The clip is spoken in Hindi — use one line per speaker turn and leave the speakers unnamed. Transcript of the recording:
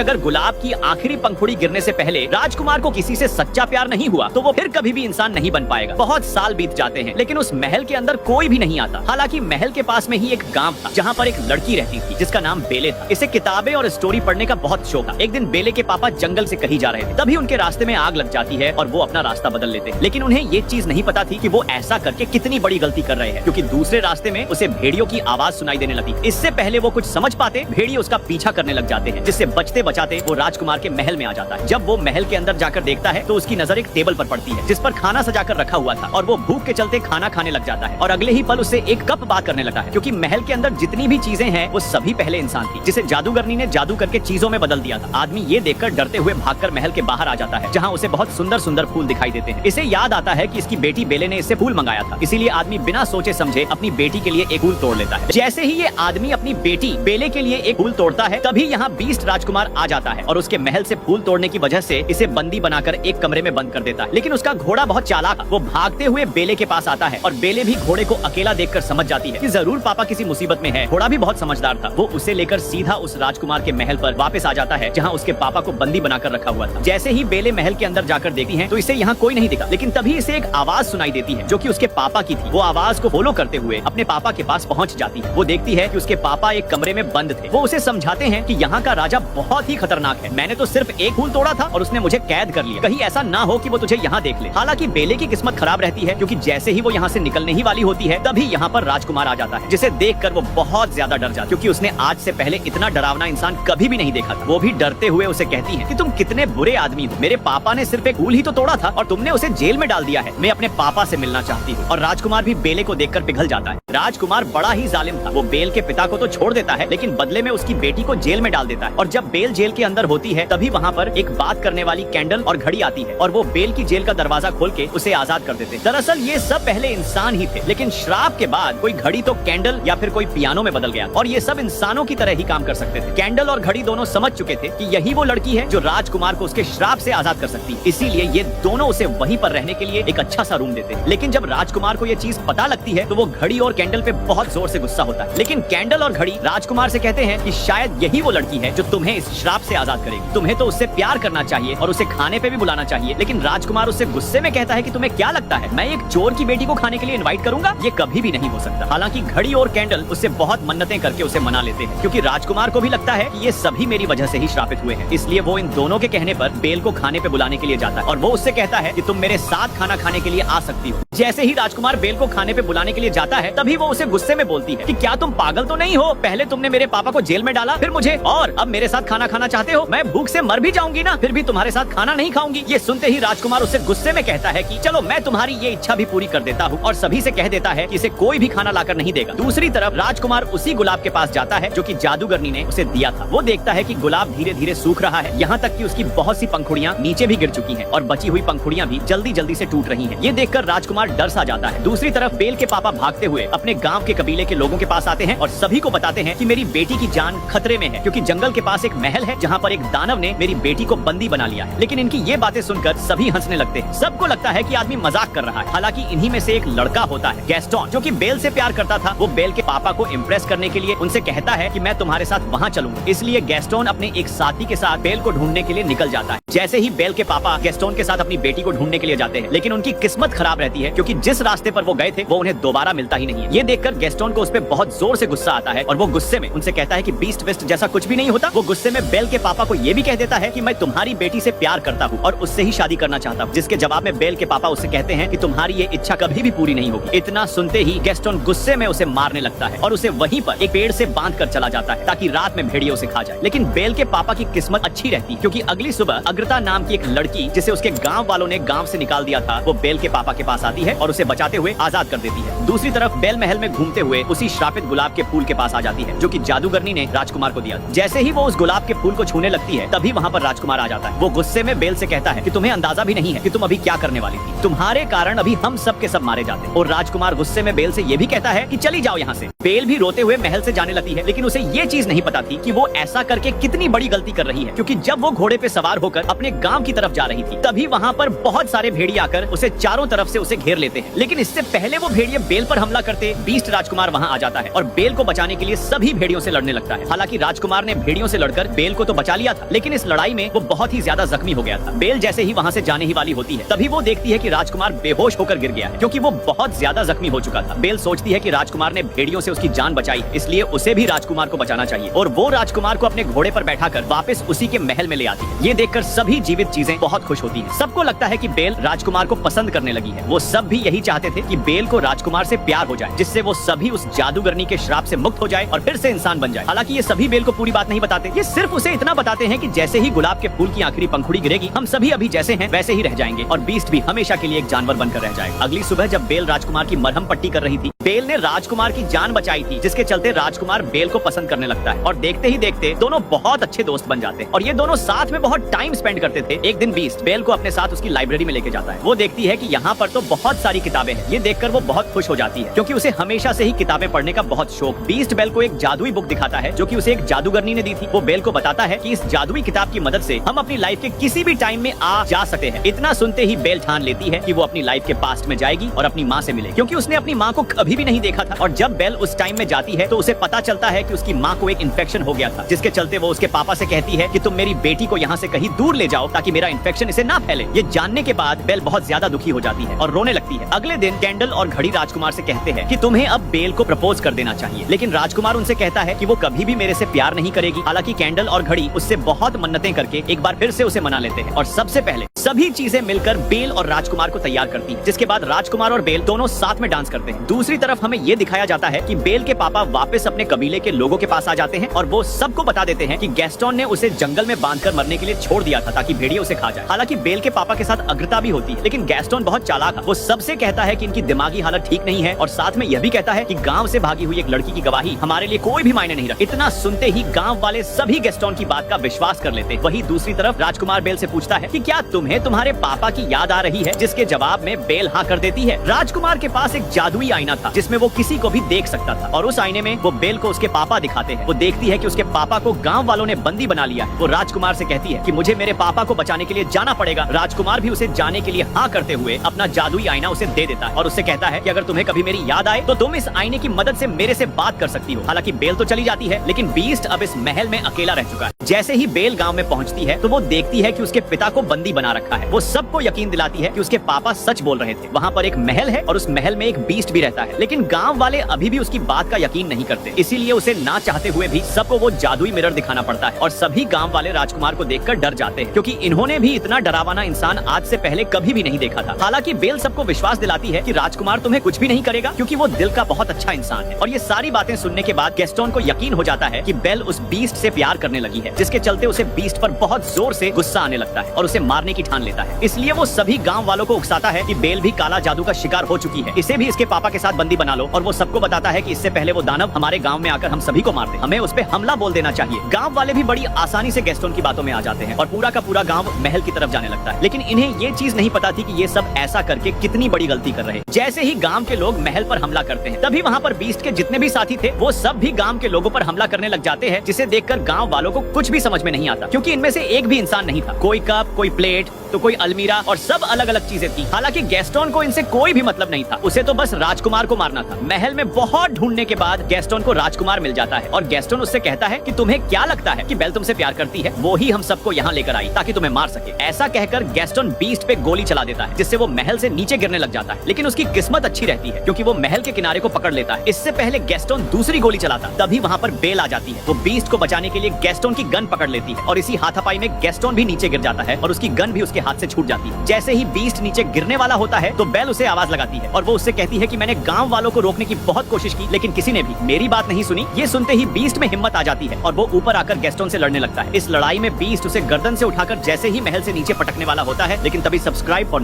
अगर गुलाब की आखिरी पंखुड़ी गिरने से पहले राजकुमार को किसी से सच्चा प्यार नहीं हुआ तो वो फिर कभी भी इंसान नहीं बन पाएगा। बहुत साल बीत जाते हैं लेकिन उस महल के अंदर कोई भी नहीं आता। हालांकि महल के पास में ही एक गांव था जहाँ पर एक लड़की रहती थी जिसका नाम बेले था। इसे किताबें और स्टोरी पढ़ने का बहुत शौक था। एक दिन बेले के पापा जंगल से कहीं जा रहे थे, तभी उनके रास्ते में आग लग जाती है और वो अपना रास्ता बदल लेते हैं। लेकिन उन्हें ये चीज नहीं पता थी कि वो ऐसा करके कितनी बड़ी गलती कर रहे हैं, क्योंकि दूसरे रास्ते में उसे भेड़ियों की आवाज सुनाई देने लगी। इससे पहले वो कुछ समझ पाते भेड़िए उसका पीछा करने लग जाते हैं, जिससे बचते बचाते वो राजकुमार के महल में आ जाता है। जब वो महल के अंदर जाकर देखता है तो उसकी नजर एक टेबल पर पड़ती है जिस पर खाना सजाकर रखा हुआ था और वो भूख के चलते खाना खाने लग जाता है और अगले ही पल उससे एक कप बात करने लगता है, क्योंकि महल के अंदर जितनी भी चीजें हैं वो सभी पहले इंसान थी जिसे जादूगरनी ने जादू करके चीजों में बदल दिया था। आदमी ये देखकर डरते हुए भागकर महल के बाहर आ जाता है जहाँ उसे बहुत सुंदर सुंदर फूल दिखाई देते हैं। इसे याद आता है कि इसकी बेटी बेले ने इससे फूल मंगाया था, इसीलिए आदमी बिना सोचे समझे अपनी बेटी के लिए एक फूल तोड़ लेता है। जैसे ही ये आदमी अपनी बेटी बेले के लिए एक फूल तोड़ता है तभी यहाँ बीस्ट राजकुमार आ जाता है और उसके महल से फूल तोड़ने की वजह से इसे बंदी बनाकर एक कमरे में बंद कर देता है। लेकिन उसका घोड़ा बहुत चालाक, वो भागते हुए बेले के पास आता है और बेले भी घोड़े को अकेला देखकर समझ जाती है कि जरूर पापा किसी मुसीबत में है। घोड़ा भी बहुत समझदार था, वो उसे लेकर सीधा उस राजकुमार के महल पर वापस आ जाता है जहाँ उसके पापा को बंदी बनाकर रखा हुआ था। जैसे ही बेले महल के अंदर जाकर देखती है तो इसे यहाँ कोई नहीं दिखा, लेकिन तभी इसे एक आवाज सुनाई देती है जो कि उसके पापा की थी। वो आवाज को फॉलो करते हुए अपने पापा के पास पहुँच जाती है। वो देखती है कि उसके पापा एक कमरे में बंद थे। वो उसे समझाते हैं कि यहाँ का राजा बहुत ही खतरनाक है, मैंने तो सिर्फ एक फूल तोड़ा था और उसने मुझे कैद कर लिया, कहीं ऐसा ना हो कि वो तुझे यहाँ देख ले। हालांकि बेले की किस्मत खराब रहती है, क्योंकि जैसे ही वो यहाँ से निकलने ही वाली होती है तभी यहाँ पर राजकुमार आ जाता है, जिसे देखकर वो बहुत ज्यादा डर जाती है, क्योंकि उसने आज से पहले इतना डरावना इंसान कभी भी नहीं देखा था। वो भी डरते हुए उसे कहती है कि तुम कितने बुरे आदमी हो, मेरे पापा ने सिर्फ एक फूल ही तो तोड़ा था और तुमने उसे जेल में डाल दिया है, मैं अपने पापा से मिलना चाहती हूँ। और राजकुमार भी बेले को देखकर पिघल जाता है। राजकुमार बड़ा ही जालिम था, वो बेल के पिता को तो छोड़ देता है लेकिन बदले में उसकी बेटी को जेल में डाल देता है। और जब बेल जेल के अंदर होती है तभी वहाँ पर एक बात करने वाली कैंडल और घड़ी आती है और वो बेल की जेल का दरवाजा खोल के उसे आजाद कर देते हैं। दरअसल ये सब पहले इंसान ही थे, लेकिन श्राप के बाद कोई घड़ी तो कैंडल या फिर कोई पियानो में बदल गया और ये सब इंसानों की तरह ही काम कर सकते थे। कैंडल और घड़ी दोनों समझ चुके थे कि यही वो लड़की है जो राजकुमार को उसके श्राप से आजाद कर सकती है, इसीलिए ये दोनों उसे वहीं पर रहने के लिए एक अच्छा सा रूम देते हैं। लेकिन जब राजकुमार को ये चीज पता लगती है तो वो घड़ी और कैंडल पे बहुत जोर से गुस्सा होता है। लेकिन कैंडल और घड़ी राजकुमार से कहते हैं कि शायद यही वो लड़की है जो तुम्हें इस श्राप से आजाद करेगी, तुम्हें तो उससे प्यार करना चाहिए और उसे खाने पे भी बुलाना चाहिए। लेकिन राजकुमार उससे गुस्से में कहता है कि तुम्हें क्या लगता है मैं एक चोर की बेटी को खाने के लिए इनवाइट करूंगा, ये कभी भी नहीं हो सकता। हालांकि घड़ी और कैंडल उससे बहुत मन्नतें करके उसे मना लेते हैं, क्योंकि राजकुमार को भी लगता है कि ये सभी मेरी वजह से ही श्रापित हुए हैं, इसलिए वो इन दोनों के कहने पर बेल को खाने पे बुलाने के लिए जाता है और वो उससे कहता है कि तुम मेरे साथ खाना खाने के लिए आ सकती हो। जैसे ही राजकुमार बेल को खाने पे बुलाने के लिए जाता है तभी वो उसे गुस्से में बोलती है कि क्या तुम पागल तो नहीं हो, पहले तुमने मेरे पापा को जेल में डाला फिर मुझे, और अब मेरे साथ खाना खाना चाहते हो, मैं भूख से मर भी जाऊंगी ना फिर भी तुम्हारे साथ खाना नहीं खाऊंगी। ये सुनते ही राजकुमार उससे गुस्से में कहता है कि चलो मैं तुम्हारी ये इच्छा भी पूरी कर देता हूँ, और सभी से कह देता है कि इसे कोई भी खाना लाकर नहीं देगा। दूसरी तरफ राजकुमार उसी गुलाब के पास जाता है जो कि जादूगरनी ने उसे दिया था। वो देखता है कि गुलाब धीरे धीरे सूख रहा है, यहाँ तक कि उसकी बहुत सी पंखुड़ियाँ नीचे भी गिर चुकी हैं और बची हुई पंखुड़ियाँ भी जल्दी जल्दी से टूट रही हैं। ये देखकर राजकुमार डर सा जाता है। दूसरी तरफ बेल के पापा भागते हुए अपने गांव के कबीले के लोगों के पास आते हैं और सभी को बताते हैं कि मेरी बेटी की जान खतरे में है, क्योंकि जंगल के पास एक महल है जहाँ पर एक दानव ने मेरी बेटी को बंदी बना लिया है। लेकिन इनकी ये बातें सुनकर सभी हंसने लगते हैं। सबको लगता है कि आदमी मजाक कर रहा है। हालांकि इन्हीं में से एक लड़का होता है गैस्टोन, जो कि बेल से प्यार करता था। वो बेल के पापा को इम्प्रेस करने के लिए उनसे कहता है कि मैं तुम्हारे साथ वहाँ चलूंगा। इसलिए गैस्टोन अपने एक साथी के साथ बेल को ढूंढने के लिए निकल जाता है। जैसे ही बेल के पापा गैस्टोन के साथ अपनी बेटी को ढूंढने के लिए जाते हैं, लेकिन उनकी किस्मत खराब रहती है, क्योंकि जिस रास्ते पर वो गए थे वो उन्हें दोबारा मिलता ही नहीं है। ये देखकर गैस्टोन को उस पर बहुत जोर से गुस्सा आता है और वो गुस्से में उनसे कहता है कि बीस्ट वेस्ट जैसा कुछ भी नहीं होता। वो गुस्से में बेल के पापा को ये भी कह देता है कि मैं तुम्हारी बेटी से प्यार करता हूँ और उससे ही शादी करना चाहता हूँ, जिसके जवाब में बेल के पापा उससे कहते हैं कि तुम्हारी ये इच्छा कभी भी पूरी नहीं होगी। इतना सुनते ही गैस्टोन गुस्से में उसे मारने लगता है और उसे वहीं पर एक पेड़ से बांध कर चला जाता है ताकि रात में भेड़िया उसे खा जाए। लेकिन बेल के पापा की किस्मत अच्छी रहती, क्योंकि अगली सुबह अग्रता नाम की एक लड़की, जिसे उसके गाँव वालों ने गाँव से निकाल दिया था, वो बेल के पापा के पास आती है और उसे बचाते हुए आजाद कर देती है। दूसरी तरफ बेल महल में घूमते हुए उसी श्रापित गुलाब के फूल के पास आ जाती है जो कि जादूगरनी ने राजकुमार को दिया। जैसे ही वो उस गुलाब के फूल को छूने लगती है तभी वहाँ पर राजकुमार आ जाता है। वो गुस्से में बेल से कहता है कि तुम्हें अंदाजा भी नहीं है कि तुम अभी क्या करने वाली थी, तुम्हारे कारण अभी हम सब के सब मारे जाते हैं। और राजकुमार गुस्से में बेल से ये भी कहता है कि चली जाओ यहाँ से। बेल भी रोते हुए महल से जाने लगती है, लेकिन उसे ये चीज नहीं पता थी कि वो ऐसा करके कितनी बड़ी गलती कर रही है, क्योंकि जब वो घोड़े पे सवार होकर अपने गांव की तरफ जा रही थी तभी वहाँ पर बहुत सारे भेड़िए आकर उसे चारों तरफ से उसे घेर लेते हैं। लेकिन इससे पहले वो भेड़िए बेल पर हमला करते, बीस्ट राजकुमार वहाँ आ जाता है और बेल को बचाने के लिए सभी भेड़ियों से लड़ने लगता है। हालांकि राजकुमार ने भेड़ियों से लड़कर बेल को तो बचा लिया था, लेकिन इस लड़ाई में वो बहुत ही ज्यादा जख्मी हो गया था। बेल जैसे ही वहाँ से जाने ही वाली होती है तभी वो देखती है कि राजकुमार बेहोश होकर गिर गया है, क्योंकि वो बहुत ज्यादा जख्मी हो चुका था। बेल सोचती है कि राजकुमार ने भेड़ियों से उसकी जान बचाई, इसलिए उसे भी राजकुमार को बचाना चाहिए और वो राजकुमार को अपने घोड़े पर बैठाकर वापस उसी के महल में ले आती है। ये देखकर सभी जीवित चीजें बहुत खुश होती हैं। सबको लगता है कि बेल राजकुमार को पसंद करने लगी है। वो सब भी यही चाहते थे कि बेल को राजकुमार से प्यार हो जाए, जिससे वो सभी उस जादूगरनी के श्राप से मुक्त हो जाए और फिर से इंसान बन जाए। हालांकि ये सभी बेल को पूरी बात नहीं बताते, ये सिर्फ उसे इतना बताते हैं कि जैसे ही गुलाब के फूल की आखिरी पंखुड़ी गिरेगी हम सभी अभी जैसे हैं वैसे ही रह जाएंगे और बीस्ट भी हमेशा के लिए एक जानवर बनकर रह जाएगा। अगली सुबह जब बेल राजकुमार की मरहम पट्टी कर रही थी, बेल ने राजकुमार की जान बचाई थी, जिसके चलते राजकुमार बेल को पसंद करने लगता है और देखते ही देखते दोनों बहुत अच्छे दोस्त बन जाते हैं और ये दोनों साथ में बहुत टाइम स्पेंड करते थे। एक दिन बीस्ट बेल को अपने साथ उसकी लाइब्रेरी में लेके जाता है। वो देखती है कि यहाँ पर तो बहुत सारी किताबें हैं। ये देखकर वो बहुत खुश हो जाती है, क्योंकि उसे हमेशा से ही किताबें पढ़ने का बहुत शौक। बीस्ट बेल को एक जादुई बुक दिखाता है जो कि उसे एक जादूगरनी ने दी थी। वो बेल को बताता है कि इस जादुई किताब की मदद से हम अपनी लाइफ के किसी भी टाइम में आ जा सकते हैं। इतना सुनते ही बेल ठान लेती है कि वो अपनी लाइफ के पास्ट में जाएगी और अपनी माँ से मिलेगी, क्योंकि उसने अपनी माँ को कभी भी नहीं देखा था। और जब बेल उस टाइम में जाती है तो उसे पता चलता है कि उसकी माँ को एक इन्फेक्शन हो गया था, जिसके चलते वो उसके पापा से कहती है कि तुम मेरी बेटी को यहाँ से कहीं दूर ले जाओ ताकि मेरा इन्फेक्शन इसे ना फैले। ये जानने के बाद बेल बहुत ज्यादा दुखी हो जाती है और रोने लगती है। अगले दिन कैंडल और घड़ी राजकुमार से कहते हैं कि तुम्हें अब बेल को प्रपोज कर देना चाहिए, लेकिन राजकुमार उनसे कहता है कि वो कभी भी मेरे से प्यार नहीं करेगी। हालांकि कैंडल और घड़ी उससे बहुत मन्नतें करके एक बार फिर से उसे मना लेते हैं और सबसे पहले सभी चीजें मिलकर बेल और राजकुमार को तैयार करती है, जिसके बाद राजकुमार और बेल दोनों साथ में डांस करते हैं। दूसरी तरफ हमें ये दिखाया जाता है कि बेल के पापा वापस अपने कबीले के लोगों के पास आ जाते हैं और वो सबको बता देते हैं कि गैस्टोन ने उसे जंगल में बांधकर मरने के लिए छोड़ दिया था ताकि भेड़िए उसे खा जाए। हालांकि बेल के पापा के साथ अग्रता भी होती है, लेकिन गैस्टोन बहुत चालाक है। वो सबसे कहता है कि इनकी दिमागी हालत ठीक नहीं है और साथ में यह भी कहता है कि गांव से भागी हुई एक लड़की की गवाही हमारे लिए कोई भी मायने नहीं रखती। इतना सुनते ही गांव वाले सभी गैस्टोन की बात का विश्वास कर लेते हैं। वहीं दूसरी तरफ राजकुमार बेल से पूछता है कि क्या तुम्हें तुम्हारे पापा की याद आ रही है, जिसके जवाब में बेल हाँ कर देती है। राजकुमार के पास एक जादुई आईना था जिसमें वो किसी को भी देख सकता था और उस आईने में वो बेल को उसके पापा दिखाते हैं। वो देखती है कि उसके पापा को गांव वालों ने बंदी बना लिया है। वो राजकुमार से कहती है कि मुझे मेरे पापा को बचाने के लिए जाना पड़ेगा। राजकुमार भी उसे जाने के लिए हाँ करते हुए अपना जादुई आईना उसे दे देता है और उससे कहता है कि अगर तुम्हें कभी मेरी याद आए तो तुम इस आईने की मदद से मेरे से बात कर सकती हो। हालांकि बेल तो चली जाती है, लेकिन बीस्ट अब इस महल में अकेला रह चुका है। जैसे ही बेल गांव में पहुंचती है तो वो देखती है कि उसके पिता को बंदी बना रखा है। वो सबको यकीन दिलाती है कि उसके पापा सच बोल रहे थे। वहाँ पर एक महल है और उस महल में एक बीस्ट भी रहता है, लेकिन गांव वाले अभी भी उसकी बात का यकीन नहीं करते। इसीलिए उसे ना चाहते हुए भी सबको वो जादुई मिरर दिखाना पड़ता है और सभी गांव वाले राजकुमार को देखकर डर जाते हैं, क्योंकि इन्होंने भी इतना डरावना इंसान आज से पहले कभी भी नहीं देखा था। हालांकि बेल सबको विश्वास दिलाती है कि राजकुमार तुम्हें कुछ भी नहीं करेगा, क्योंकि वो दिल का बहुत अच्छा इंसान है। और ये सारी बातें सुनने के बाद गैस्टोन को यकीन हो जाता है कि बेल उस बीस्ट से प्यार करने लगी है, जिसके चलते उसे बीस्ट पर बहुत जोर से गुस्सा आने लगता है और उसे मारने की ठान लेता है। इसलिए वो सभी गांव वालों को उकसाता है कि बेल भी काला जादू का शिकार हो चुकी है, इसे भी इसके पापा के साथ बंदी बना लो। और वो सबको बताता है कि इससे पहले वो दानव हमारे गांव में आकर हम सभी को मारते, हमें उस पे हमला बोल देना चाहिए। गांव वाले भी बड़ी आसानी से गैस्टोन की बातों में आ जाते हैं और पूरा का पूरा गांव महल की तरफ जाने लगता है। लेकिन इन्हें ये चीज नहीं पता थी कि ये सब ऐसा करके कितनी बड़ी गलती कर रहे हैं। जैसे ही गांव के लोग महल पर हमला करते हैं तभी वहाँ पर बीस्ट के जितने भी साथी थे वो सब भी गांव के लोगों पर हमला करने लग जाते हैं, जिसे देखकर गांव वालों को कुछ भी समझ में नहीं आता, क्योंकि इनमें से एक भी इंसान नहीं था। कोई कप, कोई प्लेट तो कोई अलमीरा और सब अलग अलग चीजें थी। हालांकि गैस्टोन को इनसे कोई भी मतलब नहीं था, उसे तो बस राजकुमार को मारना था। महल में बहुत ढूंढने के बाद गैस्टोन को राजकुमार मिल जाता है और गैस्टोन उससे कहता है कि तुम्हें क्या लगता है कि बेल तुमसे प्यार करती है? वो ही हम सबको यहाँ लेकर आई ताकि तुम्हें मार सके। ऐसा कहकर गैस्टोन बीस्ट पे गोली चला देता है, जिससे वो महल से नीचे गिरने लग जाता है। लेकिन उसकी किस्मत अच्छी रहती है, क्योंकि वो महल के किनारे को पकड़ लेता है। इससे पहले गैस्टोन दूसरी गोली चलाता, तभी वहाँ पर बेल आ जाती है। वो बीस्ट को बचाने के लिए गैस्टोन की गन पकड़ लेती है और इसी हाथापाई में गैस्टोन भी नीचे गिर जाता है और उसकी गन भी उसके हाथ से छूट जाती है। जैसे ही बीस्ट नीचे गिरने वाला होता है तो बेल उसे आवाज लगाती है और वो उससे कहती है कि मैंने गांव वालों को रोकने की बहुत कोशिश की, लेकिन किसी ने भी मेरी बात नहीं सुनी। ये सुनते ही बीस्ट में हिम्मत आ जाती है और वो ऊपर आकर गैस्टोन से लड़ने लगता है। इस लड़ाई में बीस्ट उसे गर्दन से उठाकर जैसे ही महल से नीचे पटकने वाला होता है, लेकिन तभी सब्सक्राइब और